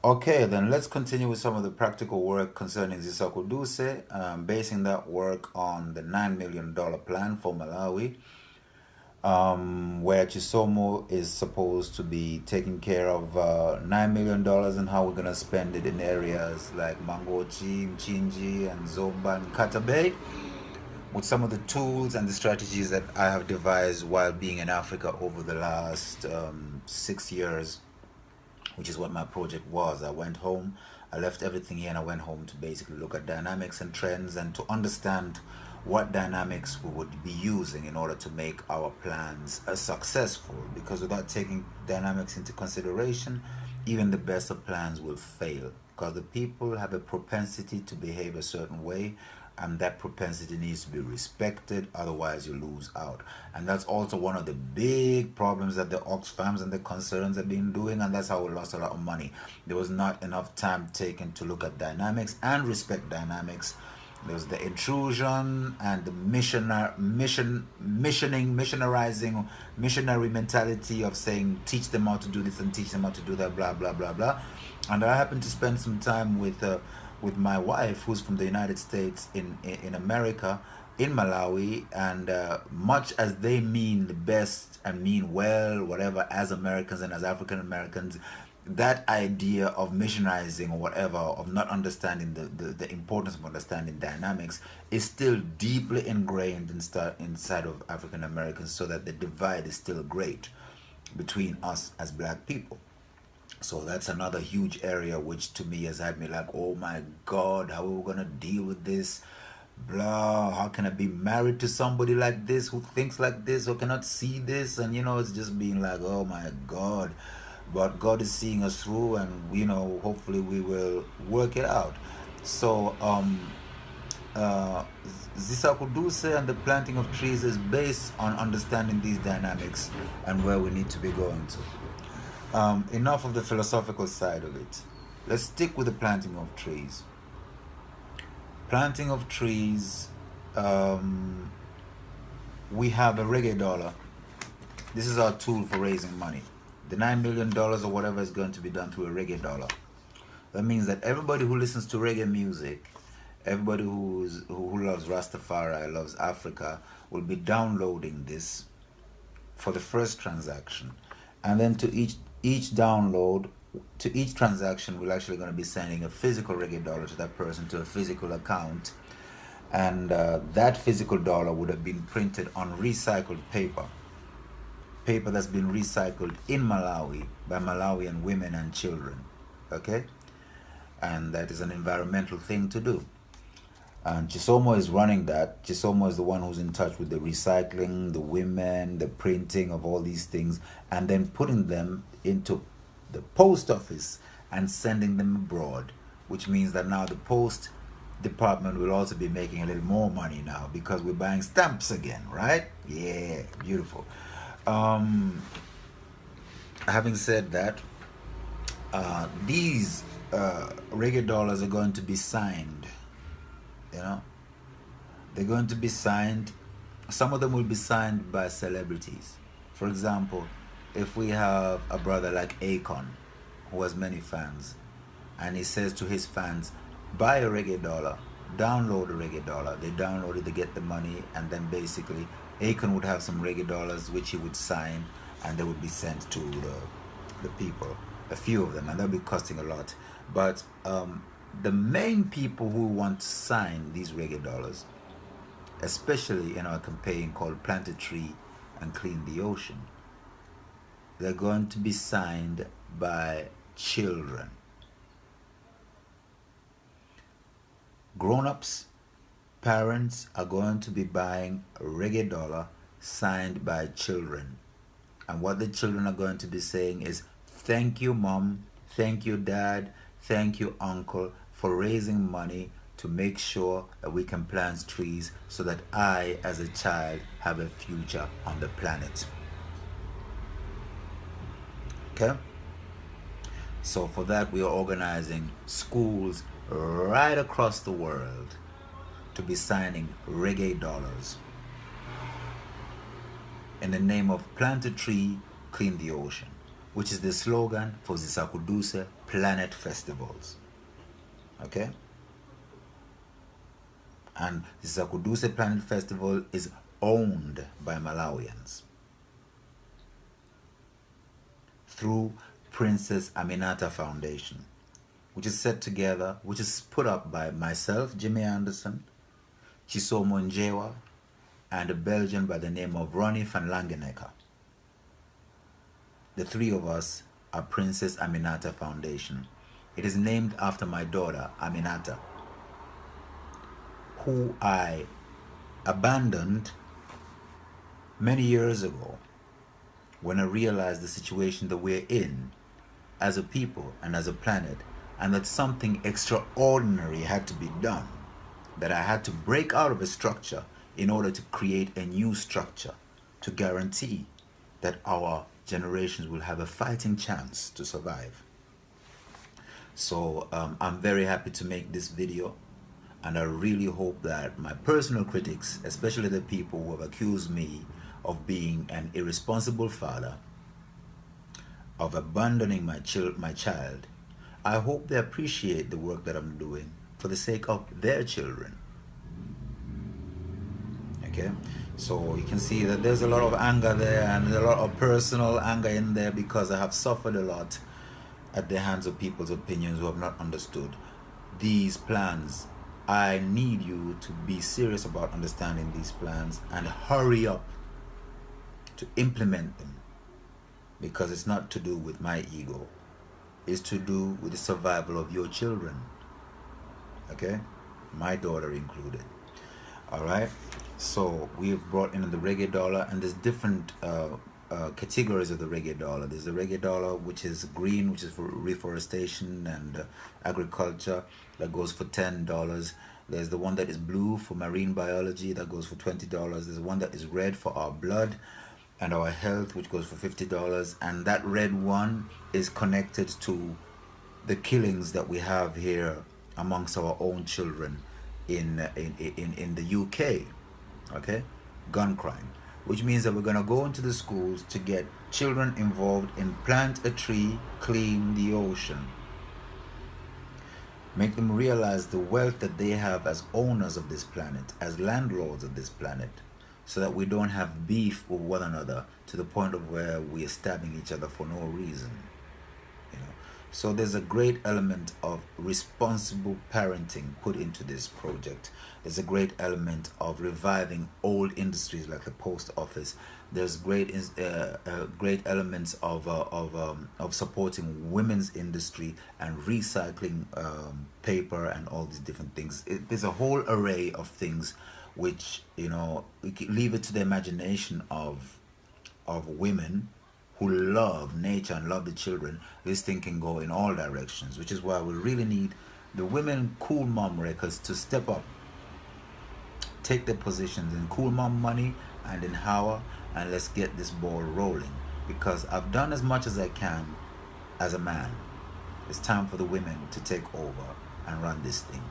Okay, then let's continue with some of the practical work concerning Zisaku Duse, basing that work on the $9 million plan for Malawi, where Chisomo is supposed to be taking care of $9 million and how we're going to spend it in areas like Mangochi, Mchinji, and Zomba and Katabe, with some of the tools and the strategies that I have devised while being in Africa over the last 6 years, which is what my project was. I went home, I left everything here, and I went home to basically look at dynamics and trends and to understand what dynamics we would be using in order to make our plans successful. Because without taking dynamics into consideration, even the best of plans will fail. Because the people have a propensity to behave a certain way, and that propensity needs to be respected, otherwise you lose out. And that's also one of the big problems that the Oxfams and the concerns have been doing, and that's how we lost a lot of money. There was not enough time taken to look at dynamics and respect dynamics. There's the intrusion and the missionary mentality of saying teach them how to do this and teach them how to do that, blah blah blah blah. And I happened to spend some time with my wife, who's from the United States in America, in Malawi, and much as they mean the best and mean well, whatever, as Americans and as African Americans, that idea of missionizing or whatever, of not understanding the importance of understanding dynamics, is still deeply ingrained inside of African Americans, so that the divide is still great between us as black people. So that's another huge area which to me has had me like, oh my God, how are we gonna deal with this? Blah, how can I be married to somebody like this who thinks like this or cannot see this? And it's just being like, oh my God. But God is seeing us through, and hopefully we will work it out. So uh Zisakuduse and the planting of trees is based on understanding these dynamics and where we need to be going to. Enough of the philosophical side of it. Let's stick with the planting of trees. Planting of trees, we have a reggae dollar. This is our tool for raising money. The $9 million or whatever is going to be done through a reggae dollar. That means that everybody who listens to reggae music, everybody who loves Rastafari, loves Africa, will be downloading this for the first transaction. And then to each download, to each transaction, we're actually going to be sending a physical reggae dollar to that person, to a physical account. And that physical dollar would have been printed on recycled paper that's been recycled in Malawi by Malawian women and children. Okay? And that is an environmental thing to do. And Chisomo is running that. Chisomo is the one who's in touch with the recycling, the women, the printing of all these things, and then putting them into the post office and sending them abroad, which means that now the post department will also be making a little more money now because we're buying stamps again, right? Yeah, beautiful. Having said that, these reggae dollars are going to be signed. You know, they're going to be signed. Some of them will be signed by celebrities. For example, if we have a brother like Akon, who has many fans, and he says to his fans, buy a reggae dollar, download a reggae dollar. They download it, they get the money, and then basically Akon would have some reggae dollars which he would sign, and they would be sent to the people, a few of them, and they'll be costing a lot. But the main people who want to sign these reggae dollars, especially in our campaign called Plant a Tree and Clean the Ocean, they're going to be signed by children. Grown-ups, parents are going to be buying a reggae dollar signed by children. And what the children are going to be saying is, thank you, mom, thank you, dad, thank you, uncle, for raising money to make sure that we can plant trees so that I, as a child, have a future on the planet. Okay? So for that, we are organizing schools right across the world to be signing reggae dollars in the name of Plant a Tree, Clean the Ocean. which is the slogan for Zisakuduse Planet Festivals. Okay? And Zisakuduse Planet Festival is owned by Malawians through Princess Aminata Foundation, which is set together, which is put up by myself, Jimmy Anderson, Chisomo Njewa, and a Belgian by the name of Ronnie van Langenecke. The three of us are Princess Aminata Foundation. It is named after my daughter, Aminata, who I abandoned many years ago when I realized the situation that we're in as a people and as a planet, and that something extraordinary had to be done, that I had to break out of a structure in order to create a new structure to guarantee that our generations will have a fighting chance to survive. So I'm very happy to make this video, and I really hope that my personal critics, especially the people who have accused me of being an irresponsible father, of abandoning my child, I hope they appreciate the work that I'm doing for the sake of their children. Okay, so you can see that there's a lot of anger there, and a lot of personal anger in there, because I have suffered a lot at the hands of people's opinions who have not understood these plans. I need you to be serious about understanding these plans and hurry up to implement them, because it's not to do with my ego, it's to do with the survival of your children. Okay, my daughter included. All right, so we've brought in the reggae dollar, and there's different categories of the reggae dollar. There's the reggae dollar, which is green, which is for reforestation and agriculture, that goes for $10. There's the one that is blue for marine biology, that goes for $20. There's one that is red for our blood and our health, which goes for $50. And that red one is connected to the killings that we have here amongst our own children in the UK. Okay, gun crime, which means that we're going to go into the schools to get children involved in plant a tree, clean the ocean, make them realize the wealth that they have as owners of this planet, as landlords of this planet, so that we don't have beef with one another to the point of where we are stabbing each other for no reason. You know, so there's a great element of responsible parenting put into this project. There's a great element of reviving old industries like the post office. There's great elements of supporting women's industry and recycling paper and all these different things. There's a whole array of things which, you know, we can leave it to the imagination of women who love nature and love the children. This thing can go in all directions, which is why we really need the women Cool Mom Records to step up, take their positions in Cool Mom Money and in Hawa, and let's get this ball rolling, because I've done as much as I can as a man. It's time for the women to take over and run this thing.